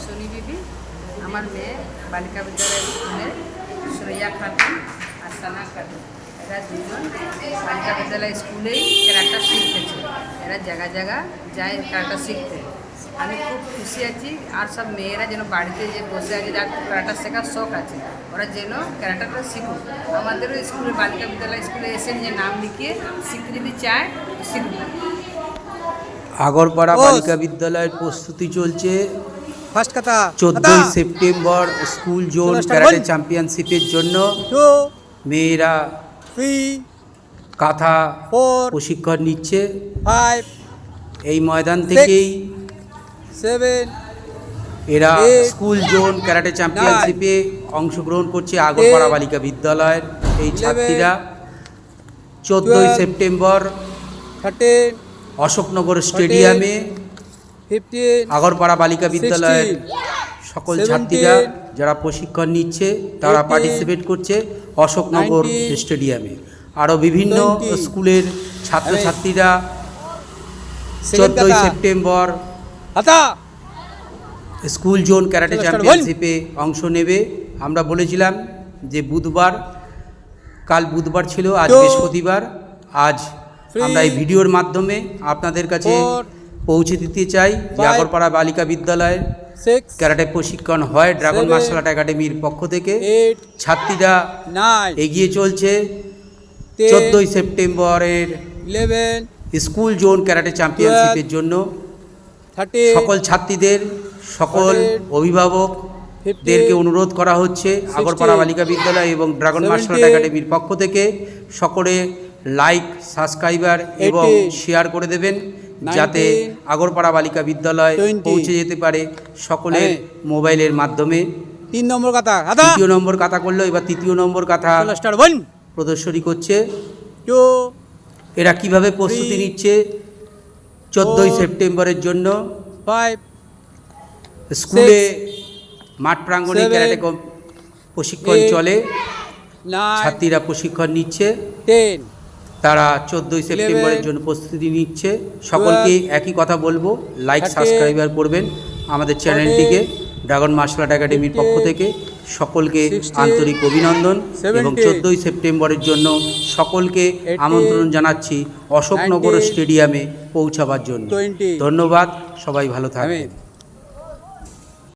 Sony বিবি। আমার মেয়ে বালিকা বিদ্যালয় স্কুলে সুরাইয়া খাতুন আর সানা খাতুন, এরা দুজন বালিকা বিদ্যালয় স্কুলেই ক্যারাটা শিখতেছে। এরা জায়গা জায়গা যায় ক্যারাটা শিখতে। আমি খুব খুশি আছি। আর সব মেয়েরা যেন বাড়িতে যে বসে আছে, যার ক্যারাটা শেখার শখ আছে, ওরা যেন ক্যারাটাটা শিখুক। আমাদেরও স্কুলে বালিকা বিদ্যালয় স্কুলে এসে নিজের নাম লিখিয়ে শিখতে যদি চায় শিখুক। আগরপাড়া বালিকা বিদ্যালয়ের প্রস্তুতি চলছে। ফার্স্ট কথা 14ই সেপ্টেম্বর স্কুল জোন ক্যারাটে চ্যাম্পিয়নশিপের জন্য মেয়েরা 3 কাঁথা 4 প্রশিক্ষণ নিচ্ছে। 5 এই ময়দান থেকেই 7 এরা 8 স্কুল জোন ক্যারাটে চ্যাম্পিয়নশিপে অংশগ্রহণ করছে। আগরপাড়া বালিকা বিদ্যালয়ের এই ছাত্রীরা 14ই সেপ্টেম্বর 13 অশোকনগর স্টেডিয়ামে 15 আগরপাড়া বালিকা বিদ্যালয়ের সকল ছাত্রীরা যারা প্রশিক্ষণ নিচ্ছে তারা পার্টিসিপেট করছে অশোকনগর স্টেডিয়ামে। আরও বিভিন্ন স্কুলের ছাত্রছাত্রীরা 14ই সেপ্টেম্বর স্কুল জোন ক্যারাটে চ্যাম্পিয়নশিপে অংশ নেবে। আমরা বলেছিলাম যে বুধবার, কাল বুধবার ছিল, আজ বৃহস্পতিবার। আজ আমরা এই ভিডিওর মাধ্যমে আপনাদের কাছে পৌঁছে দিতে চাই যে আগরপাড়া বালিকা বিদ্যালয়ের ক্যারাটে প্রশিক্ষণ হয় ড্রাগন মার্শাল আর্ট একাডেমির পক্ষ থেকে। ছাত্রীরা এগিয়ে চলছে 14ই সেপ্টেম্বরের 11 স্কুল জোন ক্যারাটে চ্যাম্পিয়নশিপের জন্য। 30 সকল ছাত্রীদের, সকল অভিভাবকদেরকে অনুরোধ করা হচ্ছে আগরপাড়া বালিকা বিদ্যালয় এবং ড্রাগন মার্শাল আর্ট একাডেমির পক্ষ থেকে সকলে লাইক, সাবস্ক্রাইবার এবং শেয়ার করে দেবেন, যাতে আগরপাড়া বালিকা বিদ্যালয় পৌঁছে যেতে পারে সকলের মোবাইলের মাধ্যমে। 3 নম্বর কথা দ্বিতীয় নম্বর কাথা করলো, এবার তৃতীয় নম্বর কাথা প্রদর্শনী করছে। এরা কিভাবে প্রস্তুতি নিচ্ছে 14ই সেপ্টেম্বরের জন্য। 5 স্কুলে মাঠ প্রাঙ্গণে ক্যারাটে প্রশিক্ষণ চলে, ছাত্রীরা প্রশিক্ষণ নিচ্ছে। 10 তারা 14ই সেপ্টেম্বরের জন্য প্রস্তুতি নিচ্ছে। সকলকে একই কথা বলবো, লাইক সাবস্ক্রাইবার করবেন আমাদের চ্যানেলটিকে। ড্রাগন মার্শাল আর্ট একাডেমির পক্ষ থেকে সকলকে আন্তরিক অভিনন্দন এবং 14ই সেপ্টেম্বরের জন্য সকলকে আমন্ত্রণ জানাচ্ছি অশোকনগর স্টেডিয়ামে পৌঁছাবার জন্য। ধন্যবাদ, সবাই ভালো থাকবেন।